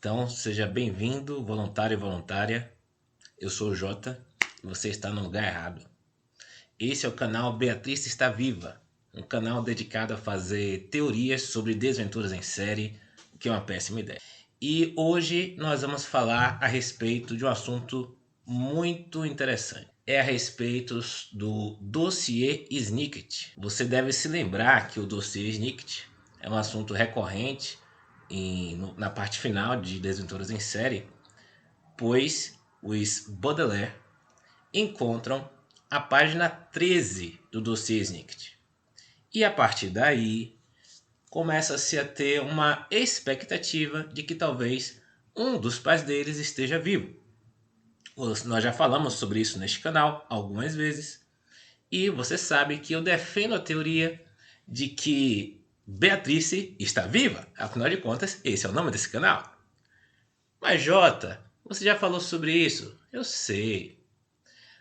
Então, seja bem-vindo, voluntário e voluntária. Eu sou o Jota e você está no lugar errado. Esse é o canal Beatriz Está Viva, um canal dedicado a fazer teorias sobre desventuras em série, o que é uma péssima ideia. E hoje nós vamos falar a respeito de um assunto muito interessante. É a respeito do dossiê Snicket. Você deve se lembrar que o dossiê Snicket é um assunto recorrente na parte final de Desventuras em Série, pois os Baudelaire encontram a página 13 do dossiê Snicket. E a partir daí, começa-se a ter uma expectativa de que talvez um dos pais deles esteja vivo. Nós já falamos sobre isso neste canal algumas vezes, e você sabe que eu defendo a teoria de que Beatrice está viva, afinal de contas, esse é o nome desse canal. Mas Jota, você já falou sobre isso? Eu sei.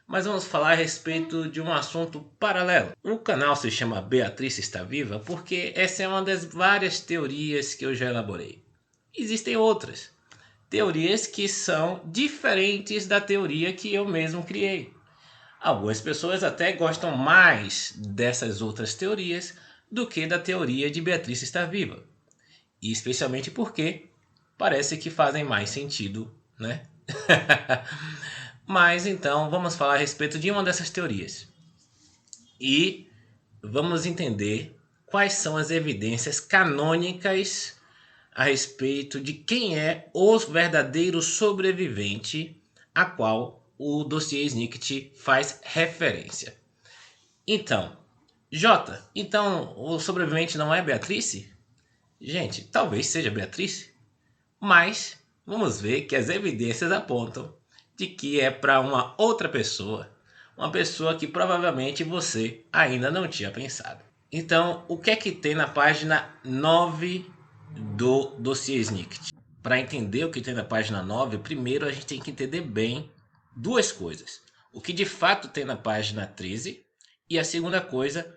Mas vamos falar a respeito de um assunto paralelo. O canal se chama Beatriz Está Viva porque essa é uma das várias teorias que eu já elaborei. Existem outras teorias que são diferentes da teoria que eu mesmo criei. Algumas pessoas até gostam mais dessas outras teorias do que da teoria de Beatriz Está Viva. E especialmente porque parece que fazem mais sentido, né? Mas então vamos falar a respeito de uma dessas teorias. E vamos entender quais são as evidências canônicas a respeito de quem é o verdadeiro sobrevivente a qual o dossiê Snicket faz referência. Então, Jota, então o sobrevivente não é Beatrice? Gente, talvez seja Beatrice, mas vamos ver que as evidências apontam de que é para uma outra pessoa, uma pessoa que provavelmente você ainda não tinha pensado. Então, o que é que tem na página 9 do dossiê Snicket? Para entender o que tem na página 9, primeiro a gente tem que entender bem duas coisas. O que de fato tem na página 13 e a segunda coisa,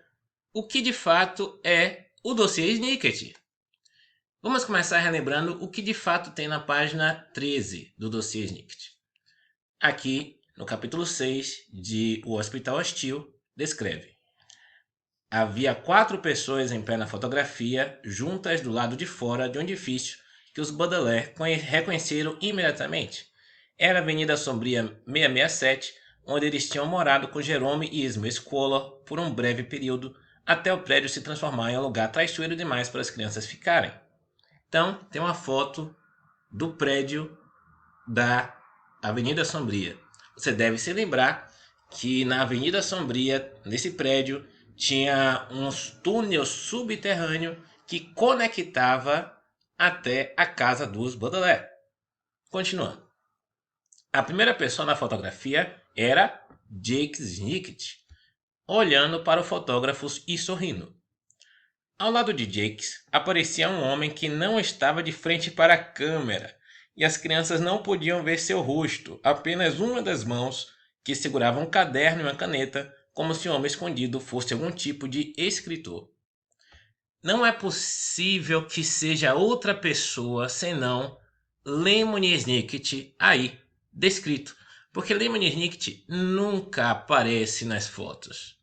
o que de fato é o dossiê Snicket. Vamos começar relembrando o que de fato tem na página 13 do dossiê Snicket. Aqui, no capítulo 6 de O Hospital Hostil, descreve: havia 4 pessoas em pé na fotografia, juntas do lado de fora de um edifício que os Baudelaire reconheceram imediatamente. Era a Avenida Sombria 667, onde eles tinham morado com Jerome e Ismael Squalor por um breve período, até o prédio se transformar em um lugar traiçoeiro demais para as crianças ficarem. Então, tem uma foto do prédio da Avenida Sombria. Você deve se lembrar que na Avenida Sombria, nesse prédio, tinha um túnel subterrâneo que conectava até a casa dos Baudelaire. Continuando. A primeira pessoa na fotografia era Jake Snicket, olhando para o fotógrafo e sorrindo. Ao lado de Jakes aparecia um homem que não estava de frente para a câmera, e as crianças não podiam ver seu rosto, apenas uma das mãos que segurava um caderno e uma caneta, como se o homem escondido fosse algum tipo de escritor. Não é possível que seja outra pessoa senão Lemony Snicket aí, descrito, porque Lemony Snicket nunca aparece nas fotos.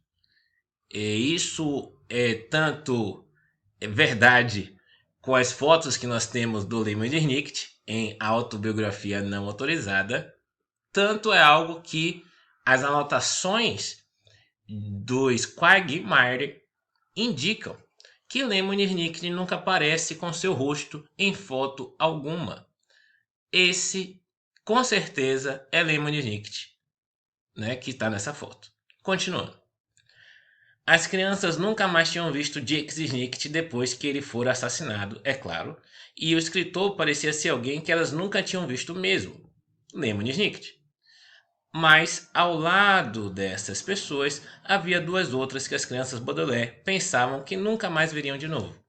E isso é tanto verdade com as fotos que nós temos do Lemony Snicket em autobiografia não autorizada, tanto é algo que as anotações dos Quagmire indicam que Lemony Snicket nunca aparece com seu rosto em foto alguma. Esse, com certeza, é Lemony Snicket, né, que está nessa foto. Continuando. As crianças nunca mais tinham visto Jake Snicket depois que ele fora assassinado, é claro, e o escritor parecia ser alguém que elas nunca tinham visto mesmo, Lemony Snicket. Mas, ao lado dessas pessoas, havia 2 outras que as crianças Baudelaire pensavam que nunca mais veriam de novo.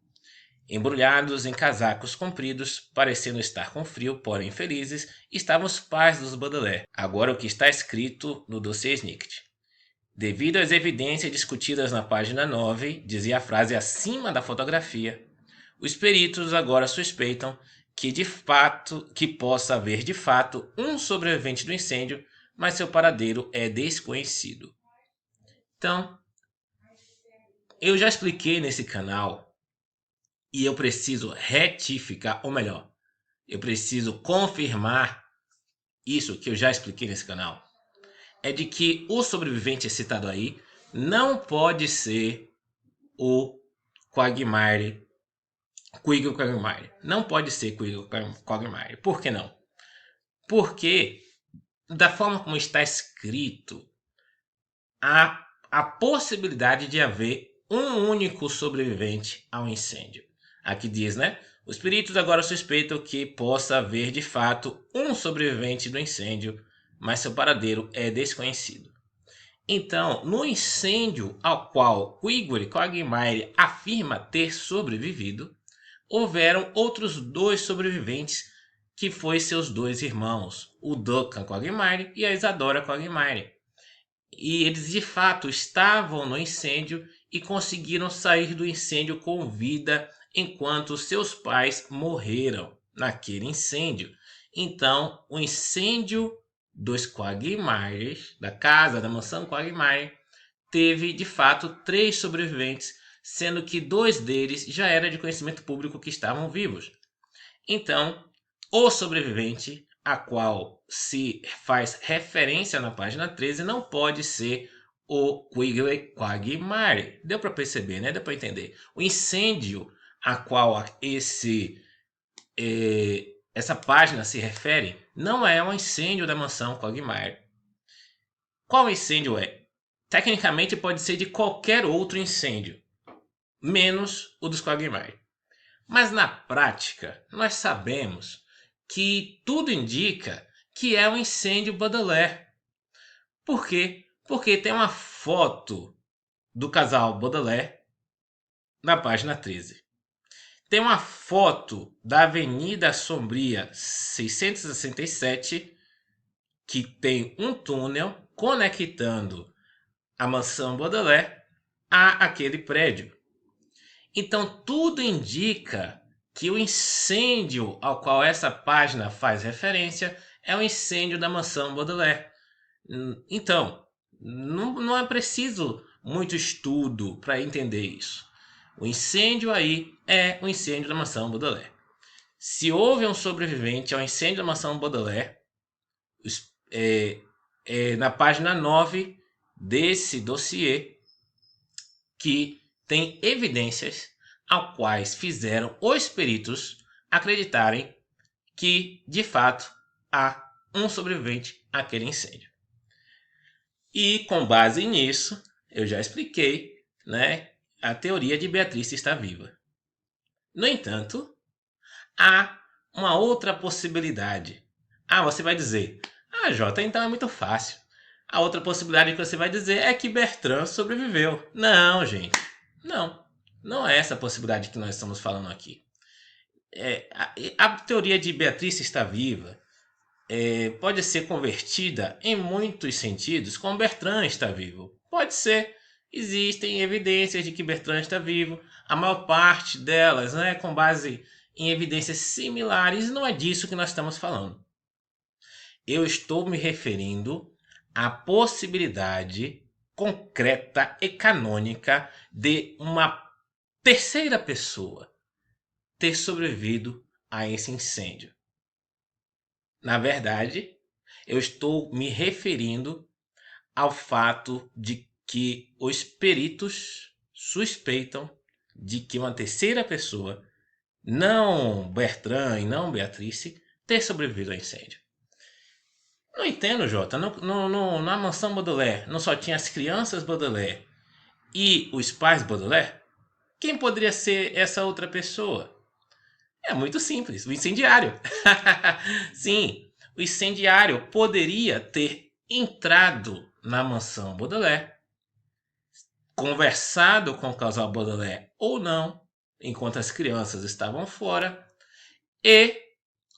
Embrulhados em casacos compridos, parecendo estar com frio, porém felizes, estavam os pais dos Baudelaire. Agora o que está escrito no dossiê Snicket. Devido às evidências discutidas na página 9, dizia a frase acima da fotografia, os peritos agora suspeitam que possa haver de fato um sobrevivente do incêndio, mas seu paradeiro é desconhecido. Então, eu já expliquei nesse canal e eu preciso retificar, ou melhor, eu preciso confirmar isso que eu já expliquei nesse canal. É de que o sobrevivente citado aí não pode ser o Quagmire. Quagmire. Não pode ser Quagmire. Por que não? Porque, da forma como está escrito, há a possibilidade de haver um único sobrevivente ao incêndio. Aqui diz, né? Os peritos agora suspeitam que possa haver de fato um sobrevivente do incêndio, mas seu paradeiro é desconhecido. Então, no incêndio ao qual Quiggory Quagmire afirma ter sobrevivido, houveram outros 2 sobreviventes, que foram seus 2 irmãos, o Duncan Quagmire e a Isadora Quagmire. E eles de fato estavam no incêndio e conseguiram sair do incêndio com vida enquanto seus pais morreram naquele incêndio. Então, o incêndio dos Quagmires, da casa, da mansão Quagmire, teve de fato 3 sobreviventes, sendo que 2 deles já era de conhecimento público que estavam vivos. Então, o sobrevivente a qual se faz referência na página 13 não pode ser o Quiggory Quagmire. Deu para perceber, né? Deu para entender. O incêndio a qual essa página se refere não é um incêndio da mansão Quagmire. Qual incêndio é? Tecnicamente pode ser de qualquer outro incêndio, menos o dos Quagmire. Mas na prática, nós sabemos que tudo indica que é um incêndio Baudelaire. Por quê? Porque tem uma foto do casal Baudelaire na página 13. Tem uma foto da Avenida Sombria 667, que tem um túnel conectando a mansão Baudelaire a aquele prédio. Então tudo indica que o incêndio ao qual essa página faz referência é o incêndio da mansão Baudelaire. Então, não é preciso muito estudo para entender isso. O incêndio aí é o incêndio da mansão Baudelaire. Se houve um sobrevivente ao incêndio da mansão Baudelaire, na página 9 desse dossiê, que tem evidências ao quais fizeram os peritos acreditarem que, de fato, há um sobrevivente àquele incêndio. E, com base nisso, eu já expliquei, né, a teoria de Beatriz está viva. No entanto, há uma outra possibilidade. Você vai dizer, Jota, então é muito fácil. A outra possibilidade que você vai dizer é que Bertrand sobreviveu. Não, gente. Não é essa a possibilidade que nós estamos falando aqui. A teoria de Beatriz está viva pode ser convertida em muitos sentidos com Bertrand está vivo. Pode ser. Existem evidências de que Bertrand está vivo. A maior parte delas, né, com base em evidências similares. Não é disso que nós estamos falando. Eu estou me referindo à possibilidade concreta e canônica de uma terceira pessoa ter sobrevivido a esse incêndio. Na verdade, eu estou me referindo ao fato de que os peritos suspeitam de que uma terceira pessoa, não Bertrand e não Beatrice, ter sobrevivido ao incêndio. Não entendo, Jota. Na mansão Baudelaire não só tinha as crianças Baudelaire e os pais Baudelaire? Quem poderia ser essa outra pessoa? É muito simples, o incendiário. Sim, o incendiário poderia ter entrado na mansão Baudelaire, conversado com o casal Baudelaire ou não, enquanto as crianças estavam fora, e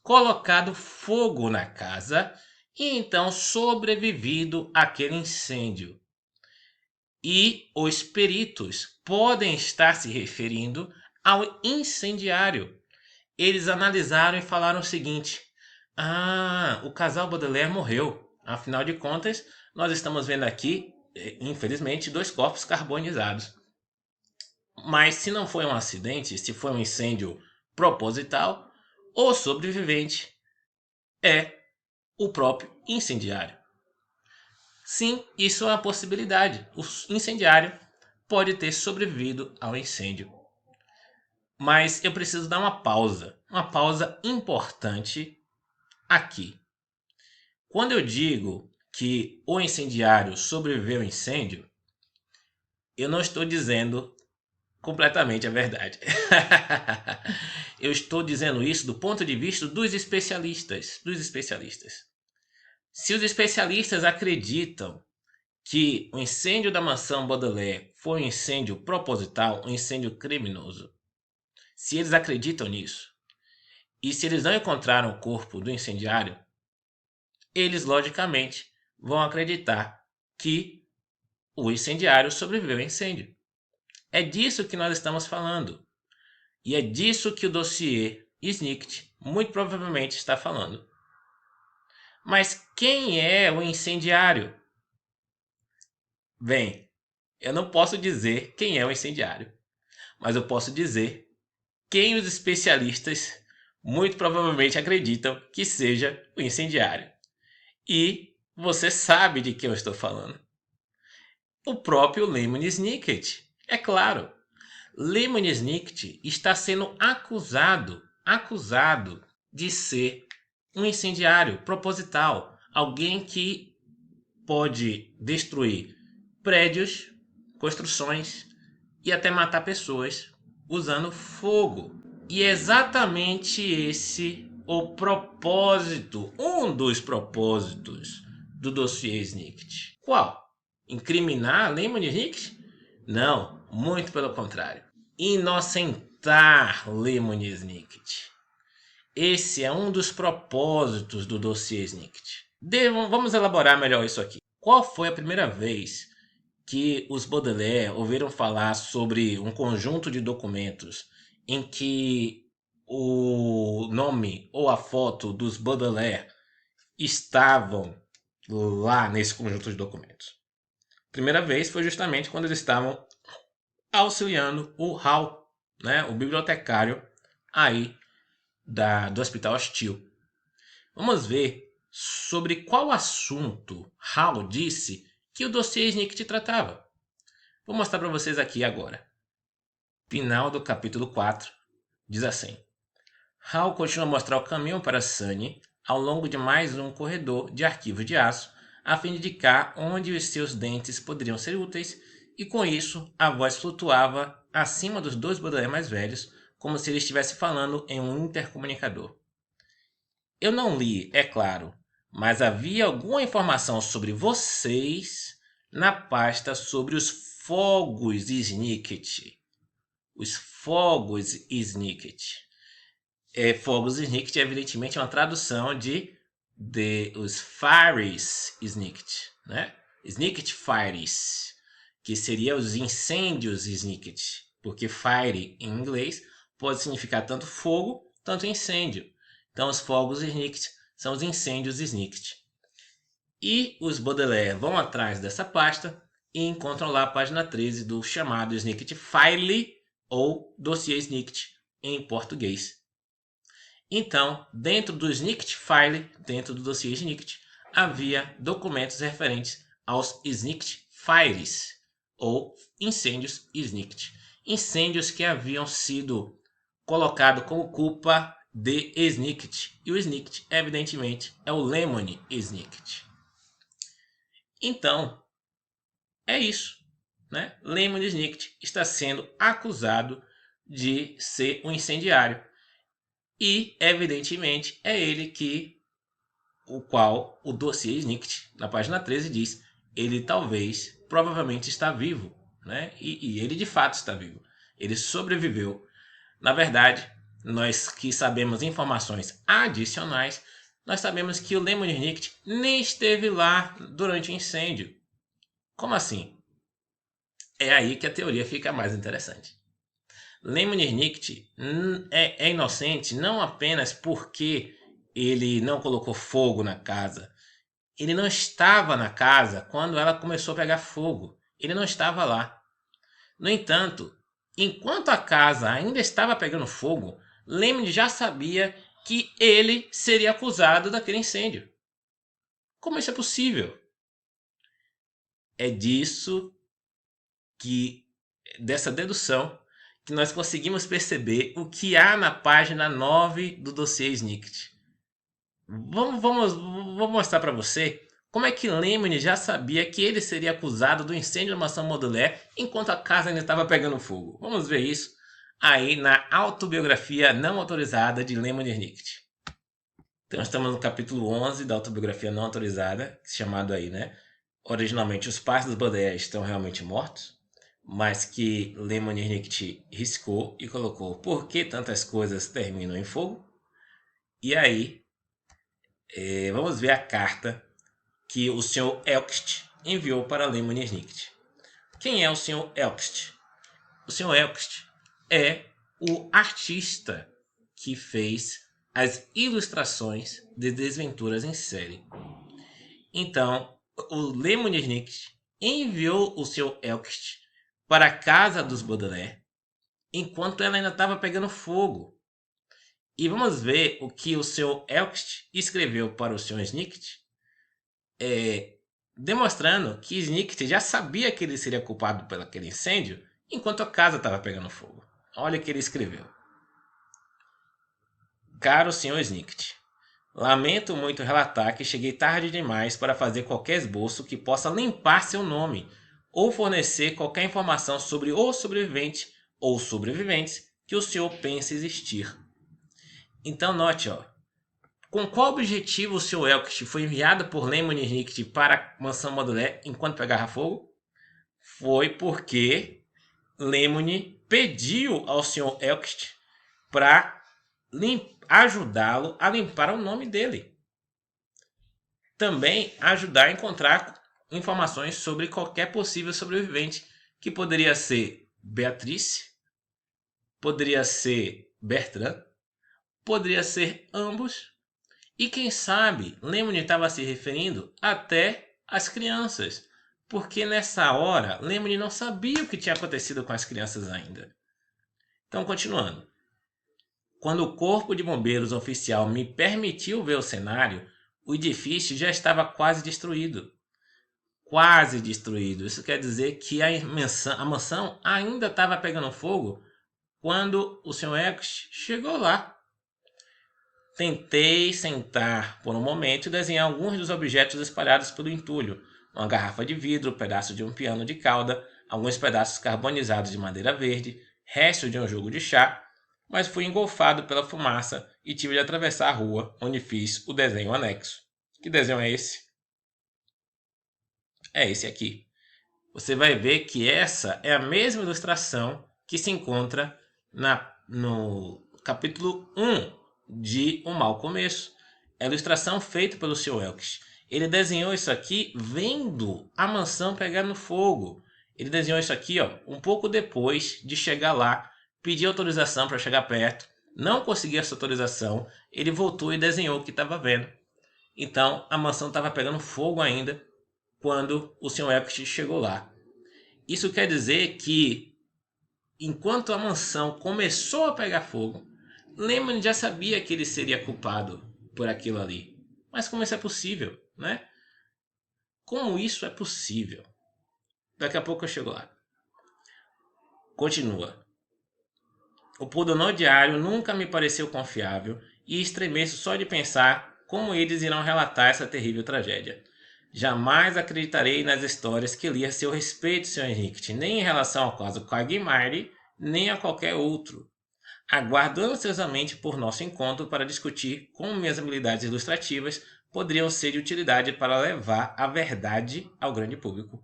colocado fogo na casa e então sobrevivido àquele incêndio. E os peritos podem estar se referindo ao incendiário. eles analisaram e falaram o seguinte: ah, o casal Baudelaire morreu. Afinal de contas, nós estamos vendo aqui, infelizmente, 2 corpos carbonizados. Mas se não foi um acidente, se foi um incêndio proposital, o sobrevivente é o próprio incendiário. Sim, isso é uma possibilidade. O incendiário pode ter sobrevivido ao incêndio. Mas eu preciso dar uma pausa importante aqui. Quando eu digo que o incendiário sobreviveu ao incêndio, eu não estou dizendo completamente a verdade. Eu estou dizendo isso do ponto de vista dos especialistas. Se os especialistas acreditam que o incêndio da mansão Baudelaire foi um incêndio proposital, um incêndio criminoso, se eles acreditam nisso, e se eles não encontraram o corpo do incendiário, eles logicamente vão acreditar que o incendiário sobreviveu ao incêndio. É disso que nós estamos falando. E é disso que o dossiê Snicket muito provavelmente está falando. Mas quem é o incendiário? Bem, eu não posso dizer quem é o incendiário, mas eu posso dizer quem os especialistas muito provavelmente acreditam que seja o incendiário. E você sabe de quem eu estou falando. O próprio Lemony Snicket. É claro, Lemony Snicket está sendo acusado de ser um incendiário proposital, alguém que pode destruir prédios, construções e até matar pessoas usando fogo. E é exatamente esse o propósito, um dos propósitos do dossiê Snicket. Qual? Incriminar Lemony Snicket? Não, muito pelo contrário. Inocentar Lemony Snicket. Esse é um dos propósitos do dossiê Snicket. Vamos elaborar melhor isso aqui. Qual foi a primeira vez que os Baudelaire ouviram falar sobre um conjunto de documentos em que o nome ou a foto dos Baudelaire estavam lá nesse conjunto de documentos? Primeira vez foi justamente quando eles estavam auxiliando o Hall, né, o bibliotecário aí do Hospital Hostil. Vamos ver sobre qual assunto Hall disse que o dossiê Snicket tratava. Vou mostrar para vocês aqui agora. Final do capítulo 4 diz assim: Hall continua a mostrar o caminho para Sunny ao longo de mais um corredor de arquivos de aço, a fim de indicar onde os seus dentes poderiam ser úteis, e com isso a voz flutuava acima dos 2 Baudelaire mais velhos, como se ele estivesse falando em um intercomunicador. Eu não li, é claro, mas havia alguma informação sobre vocês na pasta sobre os fogos Snicket. Os fogos Snicket. Fogos Snicket, evidentemente, é uma tradução de os Fires Snicket, né? Snicket Fires, que seria os incêndios Snicket, porque fire em inglês pode significar tanto fogo, tanto incêndio. Então, os fogos Snicket são os incêndios Snicket. E os Baudelaire vão atrás dessa pasta e encontram lá a página 13 do chamado Snicket File, ou dossiê Snicket em português. Então, dentro do Snicket File, dentro do dossiê Snicket, havia documentos referentes aos Snicket Files, ou incêndios Snicket. Incêndios que haviam sido colocados como culpa de Snicket. E o Snicket, evidentemente, é o Lemony Snicket. Então, é isso, né? Lemony Snicket está sendo acusado de ser um incendiário. E, evidentemente, é ele o qual o dossiê Snicket, na página 13, diz: ele talvez, provavelmente está vivo, né? E ele de fato está vivo. Ele sobreviveu. Na verdade, nós que sabemos informações adicionais, nós sabemos que o Lemony Snicket nem esteve lá durante o incêndio. Como assim? É aí que a teoria fica mais interessante. Lemony Snicket é inocente não apenas porque ele não colocou fogo na casa. Ele não estava na casa quando ela começou a pegar fogo. Ele não estava lá. No entanto, enquanto a casa ainda estava pegando fogo, Lemony já sabia que ele seria acusado daquele incêndio. Como isso é possível? É dessa dedução, que nós conseguimos perceber o que há na página 9 do dossiê Snicket. Vou mostrar para você como é que Lemony já sabia que ele seria acusado do incêndio da mansão Baudelaire enquanto a casa ainda estava pegando fogo. Vamos ver isso aí na autobiografia não autorizada de Lemony Snicket. Então estamos no capítulo 11 da autobiografia não autorizada, chamado aí, né? Originalmente, os pais dos Baudelaire estão realmente mortos, mas que Lemony Snicket riscou e colocou por que tantas coisas terminam em fogo. E aí, vamos ver a carta que o Sr. Elkst enviou para Lemony Snicket. Quem é o Sr. Elkst? O Sr. Elkst é o artista que fez as ilustrações de Desventuras em Série. Então, o Lemony Snicket enviou o Sr. Elkst para a casa dos Baudelaire enquanto ela ainda estava pegando fogo. E vamos ver o que o Sr. Elkst escreveu para o Sr. Snicket, demonstrando que Snicket já sabia que ele seria culpado pelo aquele incêndio enquanto a casa estava pegando fogo. Olha o que ele escreveu. Caro Sr. Snicket, lamento muito relatar que cheguei tarde demais para fazer qualquer esboço que possa limpar seu nome ou fornecer qualquer informação sobre o sobrevivente ou sobreviventes que o senhor pense existir. Então note, com qual objetivo o Sr. Elkst foi enviado por Lemony Snicket para a mansão Baudelaire enquanto pegava fogo? Foi porque Lemony pediu ao Sr. Elkst para ajudá-lo a limpar o nome dele. Também ajudar a encontrar informações sobre qualquer possível sobrevivente, que poderia ser Beatrice, poderia ser Bertrand, poderia ser ambos, e quem sabe Lemony estava se referindo até às crianças, porque nessa hora Lemony não sabia o que tinha acontecido com as crianças ainda. Então, continuando. Quando o corpo de bombeiros oficial me permitiu ver o cenário, o edifício já estava quase destruído. Quase destruído. Isso quer dizer que a mansão ainda estava pegando fogo quando o Sr. Elkst chegou lá. Tentei sentar por um momento e desenhar alguns dos objetos espalhados pelo entulho. Uma garrafa de vidro, um pedaço de um piano de cauda, alguns pedaços carbonizados de madeira verde, resto de um jogo de chá, mas fui engolfado pela fumaça e tive de atravessar a rua, onde fiz o desenho anexo. Que desenho é esse? É esse aqui. Você vai ver que essa é a mesma ilustração que se encontra no capítulo 1 de Um Mau Começo. É a ilustração feita pelo Sr. Elkst. Ele desenhou isso aqui vendo a mansão pegar no fogo. Ele desenhou isso aqui um pouco depois de chegar lá, pedir autorização para chegar perto, não conseguiu essa autorização, ele voltou e desenhou o que estava vendo. Então a mansão estava pegando fogo ainda quando o Sr. Elkst chegou lá. Isso quer dizer que, enquanto a mansão começou a pegar fogo, Lemony já sabia que ele seria culpado por aquilo ali. Mas como isso é possível, né? Como isso é possível? Daqui a pouco eu chego lá. Continua. O Pudonô Diário nunca me pareceu confiável e estremeço só de pensar como eles irão relatar essa terrível tragédia. Jamais acreditarei nas histórias que li a seu respeito, Sr. Snicket, nem em relação ao caso Quagmire, nem a qualquer outro. Aguardo ansiosamente por nosso encontro para discutir como minhas habilidades ilustrativas poderiam ser de utilidade para levar a verdade ao grande público.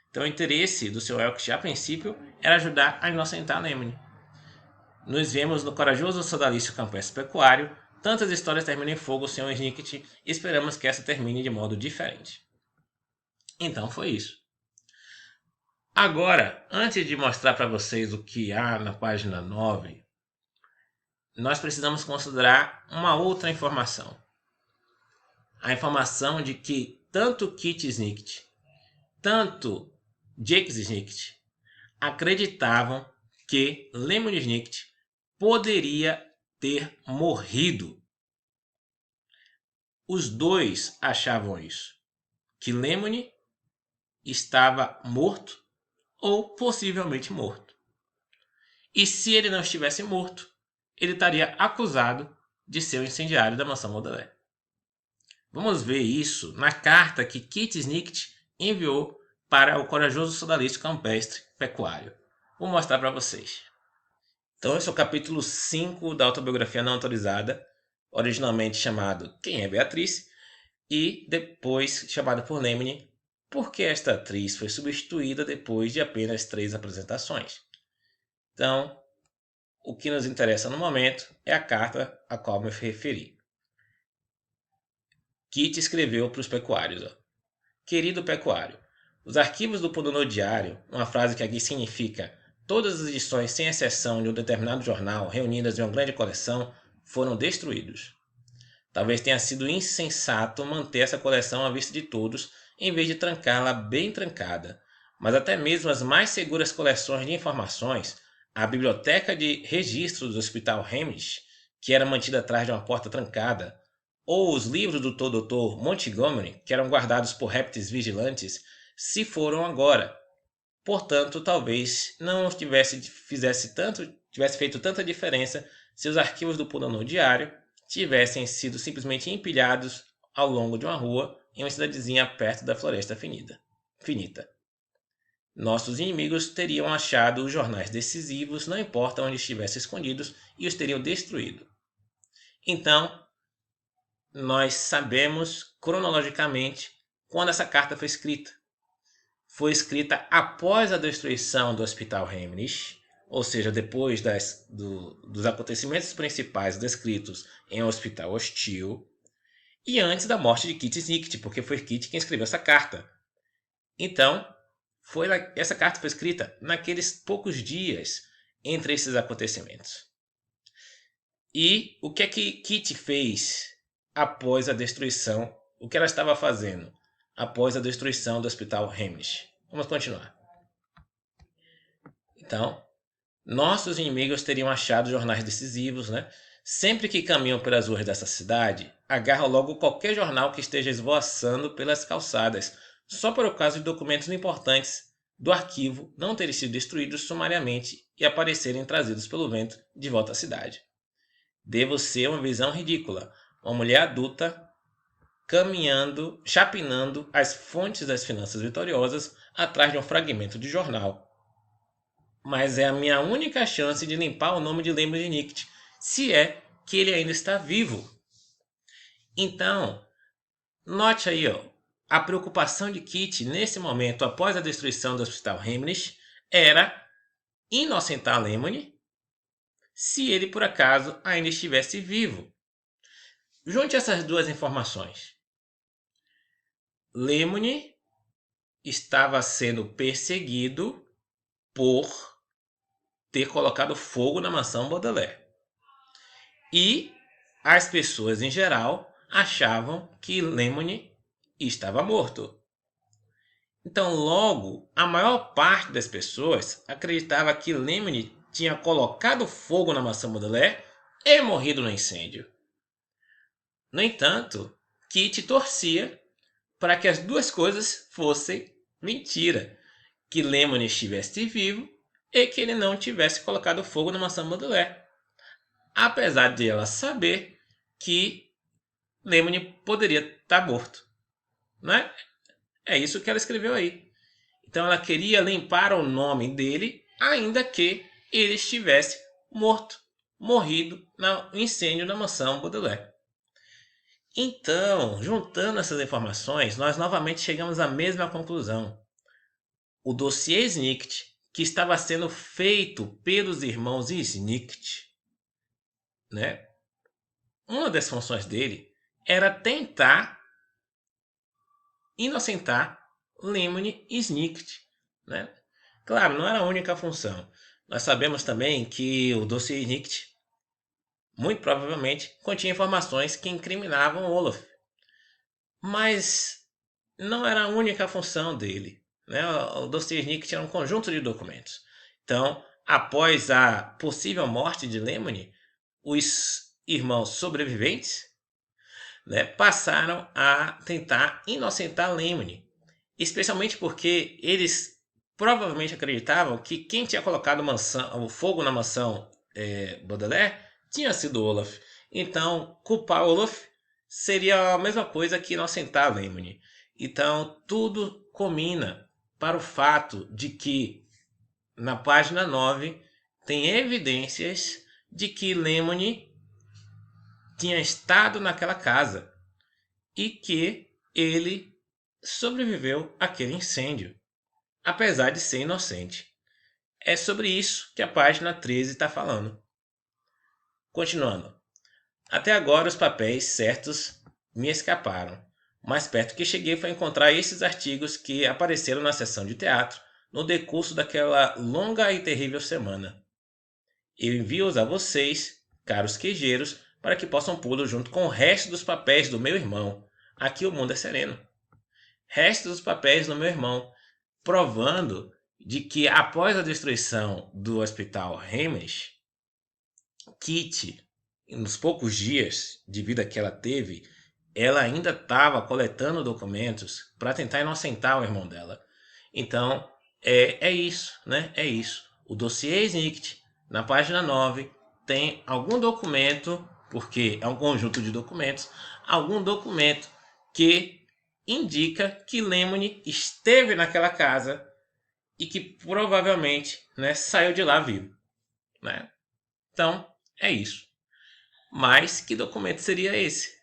Então o interesse do Sr. Elkst, a princípio, era ajudar a inocentar Lemony. Nos vemos no corajoso sodalício campestre pecuário. Tantas histórias terminam em fogo, Sr. Snicket, e esperamos que essa termine de modo diferente. Então foi isso. Agora, antes de mostrar para vocês o que há na página 9, nós precisamos considerar uma outra informação. A informação de que tanto Kit Snicket, tanto Jake Snicket acreditavam que Lemony Snicket poderia ter morrido. Os dois achavam isso, que Lemony estava morto ou possivelmente morto. E se ele não estivesse morto, ele estaria acusado de ser o incendiário da mansão Baudelaire. Vamos ver isso na carta que Kit Snicket enviou para o corajoso sodalista campestre pecuário. Vou mostrar para vocês. Então, esse é o capítulo 5 da autobiografia não autorizada, originalmente chamado Quem é Beatriz, e depois chamado por Lemony, porque esta atriz foi substituída depois de apenas 3 apresentações. Então, o que nos interessa no momento é a carta a qual me referi. Kit escreveu para os pecuários: Querido pecuário, os arquivos do Pundonor Diário, uma frase que aqui significa todas as edições sem exceção de um determinado jornal reunidas em uma grande coleção, foram destruídos. Talvez tenha sido insensato manter essa coleção à vista de todos, em vez de trancá-la bem trancada. Mas até mesmo as mais seguras coleções de informações, a biblioteca de registros do Hospital Hamish, que era mantida atrás de uma porta trancada, ou os livros do Dr. Montgomery, que eram guardados por répteis vigilantes, se foram agora. Portanto, talvez não tivesse feito tanta diferença se os arquivos do Pundonor Diário tivessem sido simplesmente empilhados ao longo de uma rua em uma cidadezinha perto da floresta finita. Nossos inimigos teriam achado os jornais decisivos, não importa onde estivessem escondidos, e os teriam destruído. Então, nós sabemos cronologicamente quando essa carta foi escrita. Foi escrita após a destruição do Hospital Hamish, ou seja, depois dos acontecimentos principais descritos em um hospital hostil, e antes da morte de Kit Snicket, porque foi Kit quem escreveu essa carta. Então, essa carta foi escrita naqueles poucos dias entre esses acontecimentos. E o que é que Kit fez após a destruição? O que ela estava fazendo após a destruição do Hospital Hamish? Vamos continuar. Então, nossos inimigos teriam achado jornais decisivos, né? Sempre que caminham pelas ruas dessa cidade, agarram logo qualquer jornal que esteja esvoaçando pelas calçadas, só para o caso de documentos importantes do arquivo não terem sido destruídos sumariamente e aparecerem trazidos pelo vento de volta à cidade. Devo ser uma visão ridícula. Uma mulher adulta caminhando, chapinando as fontes das finanças vitoriosas atrás de um fragmento de jornal. Mas é a minha única chance de limpar o nome de Lemony Snicket, se é que ele ainda está vivo. Então, note aí, a preocupação de Kit nesse momento, após a destruição do Hospital Hamish, era inocentar Lemony se ele por acaso ainda estivesse vivo. Junte essas duas informações. Lemony estava sendo perseguido por ter colocado fogo na mansão Baudelaire. E as pessoas em geral achavam que Lemony estava morto. Então, logo, a maior parte das pessoas acreditava que Lemony tinha colocado fogo na mansão Baudelaire e morrido no incêndio. No entanto, Kit torcia para que as duas coisas fossem mentira, que Lemony estivesse vivo e que ele não tivesse colocado fogo na mansão Baudelaire, apesar de ela saber que Lemony poderia estar morto. Não é? É isso que ela escreveu aí. Então ela queria limpar o nome dele, ainda que ele estivesse morrido no incêndio da mansão Baudelaire. Então, juntando essas informações, nós novamente chegamos à mesma conclusão. O dossiê Snicket, que estava sendo feito pelos irmãos Snicket, né? Uma das funções dele era tentar inocentar Lemony Snicket, né? Claro, não era a única função. Nós sabemos também que o dossiê Snicket, muito provavelmente, continha informações que incriminavam Olaf, mas não era a única função dele. Né? O dossiê Snicket era um conjunto de documentos. Então, após a possível morte de Lemony, os irmãos sobreviventes, né, passaram a tentar inocentar Lemony, especialmente porque eles provavelmente acreditavam que quem tinha colocado o fogo na mansão Baudelaire tinha sido Olaf. Então, culpar Olaf seria a mesma coisa que inocentar Lemony. Então, tudo culmina para o fato de que, na página 9, tem evidências de que Lemony tinha estado naquela casa e que ele sobreviveu àquele incêndio, apesar de ser inocente. É sobre isso que a página 13 está falando. Continuando. Até agora os papéis certos me escaparam. O mais perto que cheguei foi encontrar esses artigos que apareceram na sessão de teatro no decurso daquela longa e terrível semana. Eu envio-os a vocês, caros queijeiros, para que possam pô-los junto com o resto dos papéis do meu irmão. Aqui o mundo é sereno. Resto dos papéis do meu irmão, provando de que após a destruição do hospital Hamish, Kitty, nos poucos dias de vida que ela teve, ela ainda estava coletando documentos para tentar inocentar o irmão dela. Então, é isso, né? É isso. O dossiê Snicket, na página 9, tem algum documento, porque é um conjunto de documentos, algum documento que indica que Lemony esteve naquela casa e que provavelmente, né, saiu de lá vivo, né? Então, é isso. Mas que documento seria esse?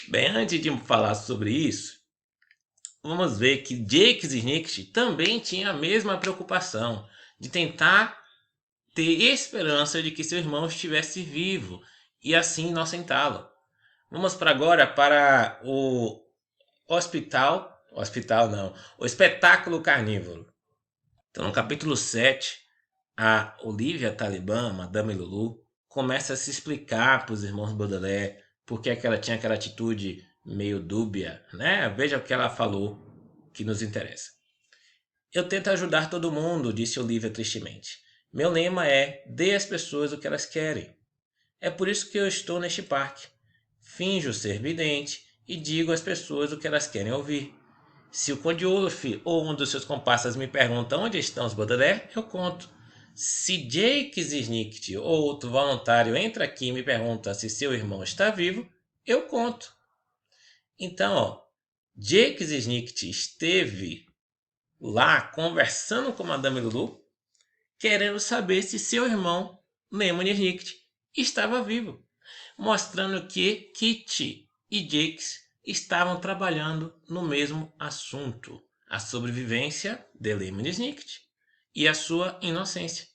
Bem, antes de falar sobre isso, vamos ver que Jake Snicket também tinha a mesma preocupação de tentar ter esperança de que seu irmão estivesse vivo e assim inocentá-lo. Vamos para agora para o hospital não, o espetáculo carnívoro. Então, no capítulo 7, a Olivia Talibã, Madame Lulu, começa a se explicar para os irmãos Baudelaire por que ela tinha aquela atitude meio dúbia, né? Veja o que ela falou que nos interessa. Eu tento ajudar todo mundo, disse Olivia tristemente. Meu lema é: dê às pessoas o que elas querem. É por isso que eu estou neste parque. Finjo ser vidente e digo às pessoas o que elas querem ouvir. Se o Conde Olaf ou um dos seus comparsas me pergunta onde estão os Baudelaire, eu conto. Se Jake Snicket ou outro voluntário entra aqui e me pergunta se seu irmão está vivo, eu conto. Então, ó, Jake Snicket esteve lá conversando com Madame Lulu, querendo saber se seu irmão, Lemony Snicket, estava vivo, mostrando que Kitty e Jakes estavam trabalhando no mesmo assunto, a sobrevivência de Lemony Snicket e a sua inocência.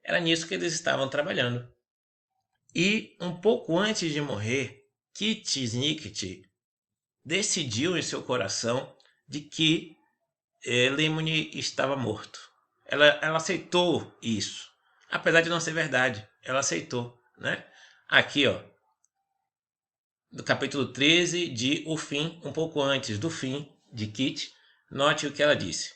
Era nisso que eles estavam trabalhando. E um pouco antes de morrer, Kitty Snicket decidiu em seu coração de que Lemony estava morto. Ela aceitou isso, apesar de não ser verdade. Ela aceitou, né? Aqui, ó, do capítulo 13 de O Fim, um pouco antes do fim de Kitty, note o que ela disse.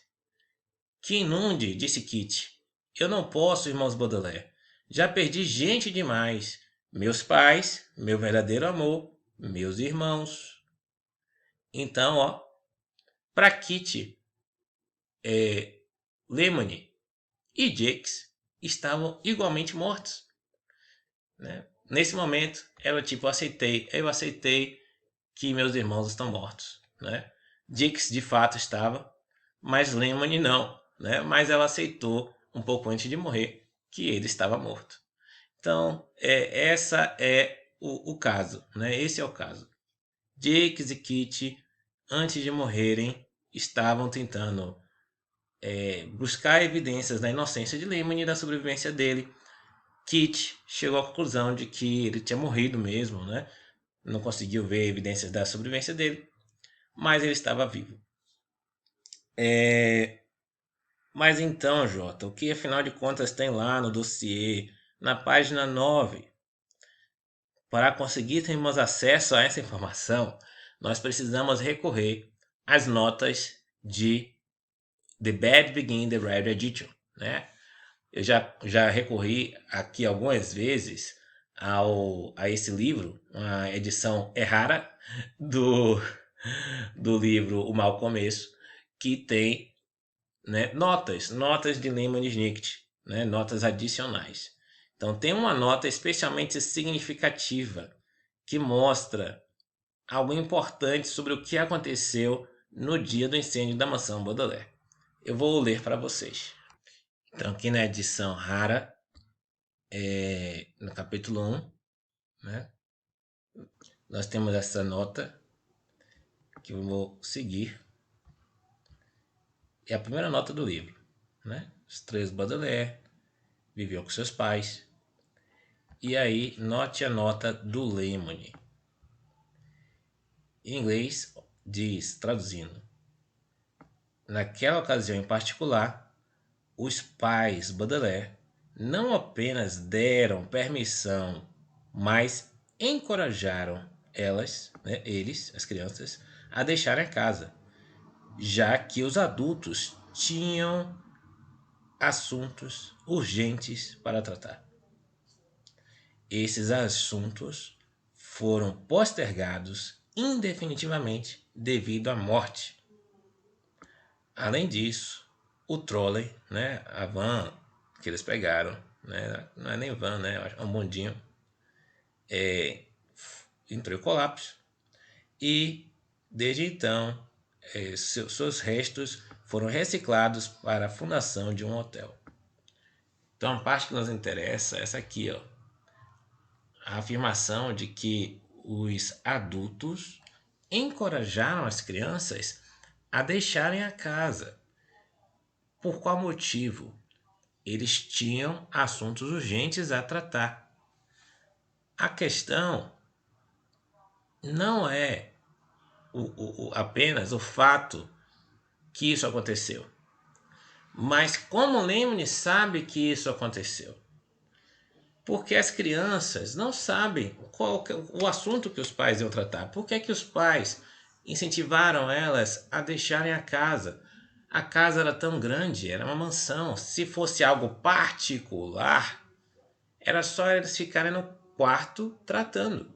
Que inunde, disse Kitty. Eu não posso, irmãos Baudelaire. Já perdi gente demais. Meus pais, meu verdadeiro amor, meus irmãos. Então, ó, para Kitty, Lemony e Jakes estavam igualmente mortos, né? Nesse momento, ela eu aceitei que meus irmãos estão mortos, né? Jakes de fato estava, mas Lemony não, né? Mas ela aceitou um pouco antes de morrer que ele estava morto. Então, essa é o caso, né? Esse é o caso. Jakes e Kitty, antes de morrerem, estavam tentando buscar evidências da inocência de Lemony e da sobrevivência dele. Kitty chegou à conclusão de que ele tinha morrido mesmo, né? Não conseguiu ver evidências da sobrevivência dele, mas ele estava vivo. Mas então, Jota, o que afinal de contas tem lá no dossiê, na página 9? Para conseguir termos acesso a essa informação, nós precisamos recorrer às notas de The Bad Begin, The Rare Edition, né? Eu já recorri aqui algumas vezes a esse livro, uma edição errara do, do livro O Mal Começo, que tem, né, notas de Lemony-Snicket, né, notas adicionais. Então tem uma nota especialmente significativa que mostra algo importante sobre o que aconteceu no dia do incêndio da mansão Baudelaire. Eu vou ler para vocês. Então, aqui na edição rara, no capítulo 1, né, nós temos essa nota que eu vou seguir. É a primeira nota do livro. Né? Os três Baudelaire, viveu com seus pais. E aí, note a nota do Lemony. Em inglês, diz, traduzindo: naquela ocasião em particular, os pais Baudelaire não apenas deram permissão, mas encorajaram eles, as crianças, a deixarem a casa, já que os adultos tinham assuntos urgentes para tratar. Esses assuntos foram postergados indefinitivamente devido à morte. Além disso, o trolley, né, a van que eles pegaram, né, não é nem van, né, é um bondinho, entrou em colapso e desde então seus restos foram reciclados para a fundação de um hotel. Então a parte que nos interessa é essa aqui, ó, a afirmação de que os adultos encorajaram as crianças a deixarem a casa. Por qual motivo? Eles tinham assuntos urgentes a tratar. A questão não é apenas o fato que isso aconteceu, mas como Lemony sabe que isso aconteceu. Porque as crianças não sabem qual o assunto que os pais iam tratar. Por que os pais incentivaram elas a deixarem a casa? A casa era tão grande, era uma mansão. Se fosse algo particular, era só eles ficarem no quarto tratando.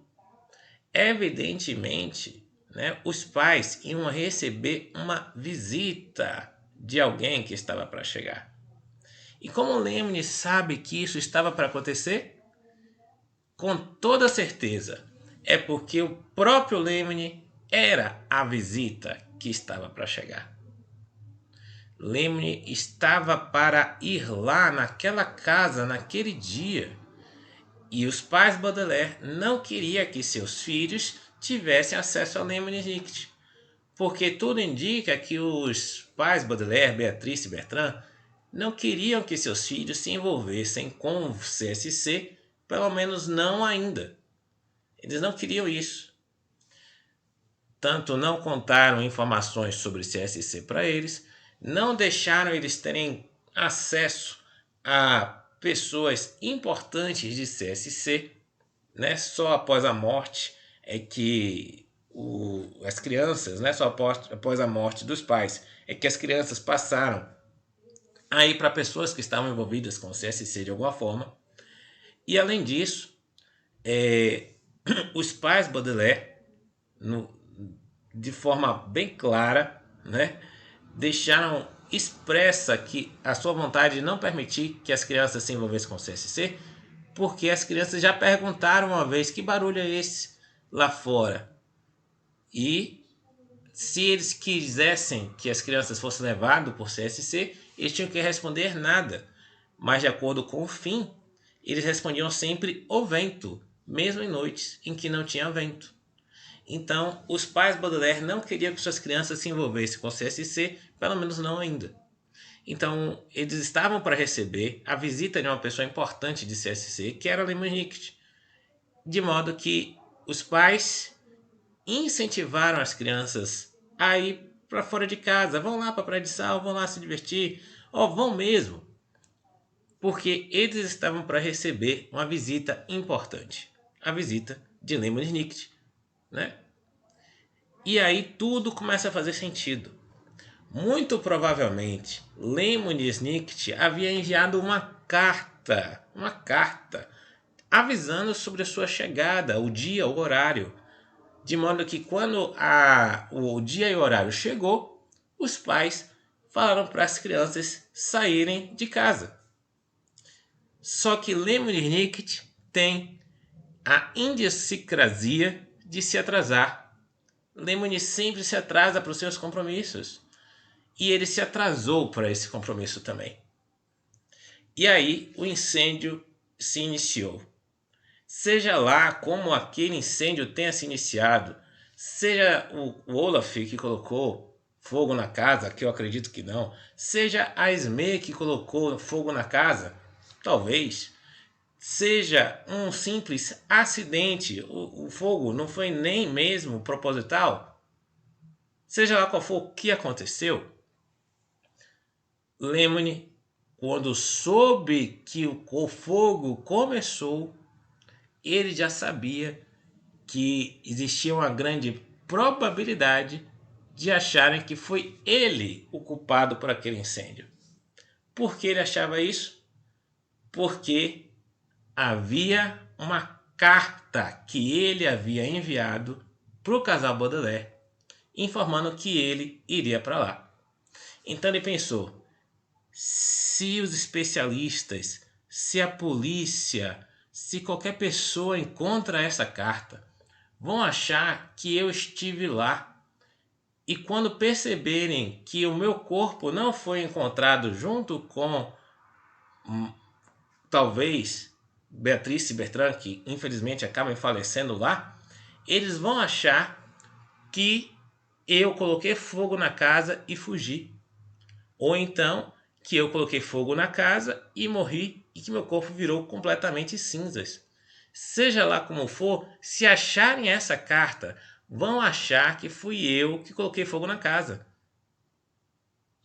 Evidentemente, né, os pais iam receber uma visita de alguém que estava para chegar. E como Lemony sabe que isso estava para acontecer? Com toda certeza, é porque o próprio Lemony era a visita que estava para chegar. Lemony estava para ir lá naquela casa naquele dia. E os pais Baudelaire não queriam que seus filhos tivessem acesso ao Lemony-Snicket, porque tudo indica que os pais Baudelaire, Beatrice e Bertrand, não queriam que seus filhos se envolvessem com o CSC, pelo menos não ainda. Eles não queriam isso. Tanto não contaram informações sobre CSC para eles, não deixaram eles terem acesso a pessoas importantes de CSC, né? Só após a morte é que as crianças, né? Só após a morte dos pais, é que as crianças passaram a ir para pessoas que estavam envolvidas com o CSC de alguma forma. E além disso, os pais Baudelaire, de forma bem clara, né, deixaram expressa que a sua vontade de não permitir que as crianças se envolvessem com o CSC, porque as crianças já perguntaram uma vez que barulho é esse lá fora. E se eles quisessem que as crianças fossem levadas por CSC, eles tinham que responder nada. Mas de acordo com o fim, eles respondiam sempre o vento, mesmo em noites em que não tinha vento. Então, os pais Baudelaire não queriam que suas crianças se envolvessem com o CSC, pelo menos não ainda. Então, eles estavam para receber a visita de uma pessoa importante de CSC, que era Lemony-Snicket. De modo que os pais incentivaram as crianças a ir para fora de casa. Vão lá para a Praia de Sal, vão lá se divertir. Ó, vão mesmo, porque eles estavam para receber uma visita importante, a visita de Lemony Snicket, né? E aí tudo começa a fazer sentido. Muito provavelmente, Lemony Snicket havia enviado uma carta, avisando sobre a sua chegada, o dia, o horário, de modo que quando o dia e o horário chegou, os pais falaram para as crianças saírem de casa. Só que Lemony Snicket tem a idiosincrasia de se atrasar. Lemony sempre se atrasa para os seus compromissos. E ele se atrasou para esse compromisso também. E aí o incêndio se iniciou. Seja lá como aquele incêndio tenha se iniciado, seja o Olaf que colocou fogo na casa, que eu acredito que não, seja a Esme que colocou fogo na casa, talvez, seja um simples acidente, o fogo não foi nem mesmo proposital, seja lá qual for o que aconteceu, Lemony, quando soube que o fogo começou, ele já sabia que existia uma grande probabilidade de acharem que foi ele o culpado por aquele incêndio. Por que ele achava isso? Porque havia uma carta que ele havia enviado para o casal Baudelaire, informando que ele iria para lá. Então ele pensou, se os especialistas, se a polícia, se qualquer pessoa encontra essa carta, vão achar que eu estive lá. E quando perceberem que o meu corpo não foi encontrado junto com, talvez, Beatrice Bertrand, que infelizmente acabam falecendo lá, eles vão achar que eu coloquei fogo na casa e fugi. Ou então que eu coloquei fogo na casa e morri e que meu corpo virou completamente cinzas. Seja lá como for, se acharem essa carta, vão achar que fui eu que coloquei fogo na casa.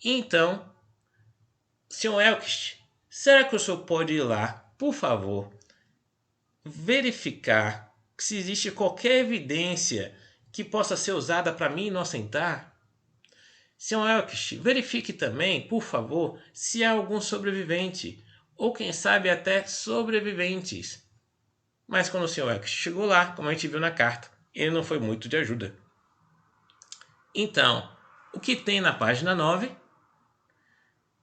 Então, Sr. Elkist, será que o senhor pode ir lá, por favor, verificar se existe qualquer evidência que possa ser usada para me inocentar? Sr. Elkist, verifique também, por favor, se há algum sobrevivente, ou quem sabe até sobreviventes. Mas quando o Sr. Elkist chegou lá, como a gente viu na carta, ele não foi muito de ajuda. Então, o que tem na página 9,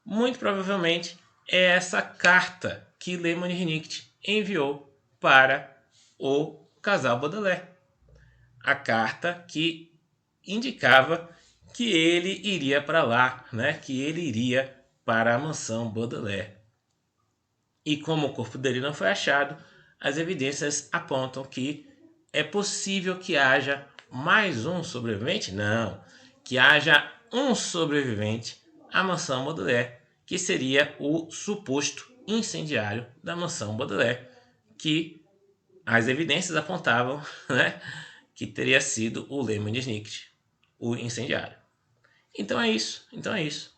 muito provavelmente, é essa carta que Lemony Snicket enviou para o casal Baudelaire. A carta que indicava que ele iria para lá, né? Que ele iria para a mansão Baudelaire. E como o corpo dele não foi achado, as evidências apontam que é possível que haja mais um sobrevivente? Não, que haja um sobrevivente à mansão Baudelaire, que seria o suposto incendiário da mansão Baudelaire, que as evidências apontavam, né, que teria sido o Lemony Snicket, o incendiário. Então é isso.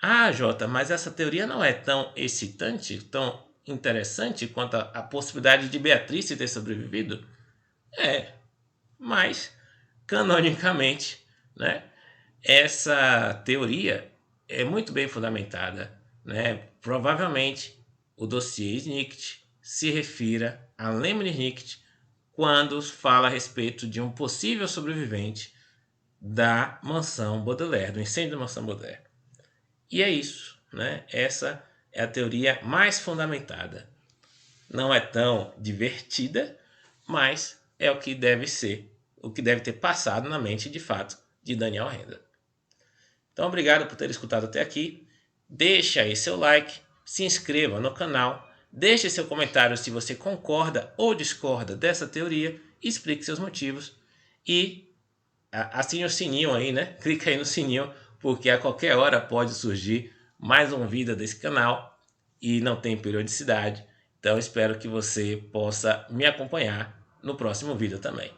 Ah, Jota, mas essa teoria não é tão excitante, tão interessante quanto a possibilidade de Beatrice ter sobrevivido? É, mas canonicamente, né, essa teoria é muito bem fundamentada, né? Provavelmente o dossiê Snicket se refira a Lemony Snicket quando fala a respeito de um possível sobrevivente da mansão Baudelaire, do incêndio da mansão Baudelaire. E é isso, né? Essa é a teoria mais fundamentada. Não é tão divertida, mas é o que deve ser, o que deve ter passado na mente de fato de Daniel Renda. Então, obrigado por ter escutado até aqui. Deixa aí seu like, se inscreva no canal, deixe seu comentário se você concorda ou discorda dessa teoria, explique seus motivos e assine o sininho aí, né? Clica aí no sininho, porque a qualquer hora pode surgir mais um vídeo desse canal e não tem periodicidade. Então espero que você possa me acompanhar no próximo vídeo também.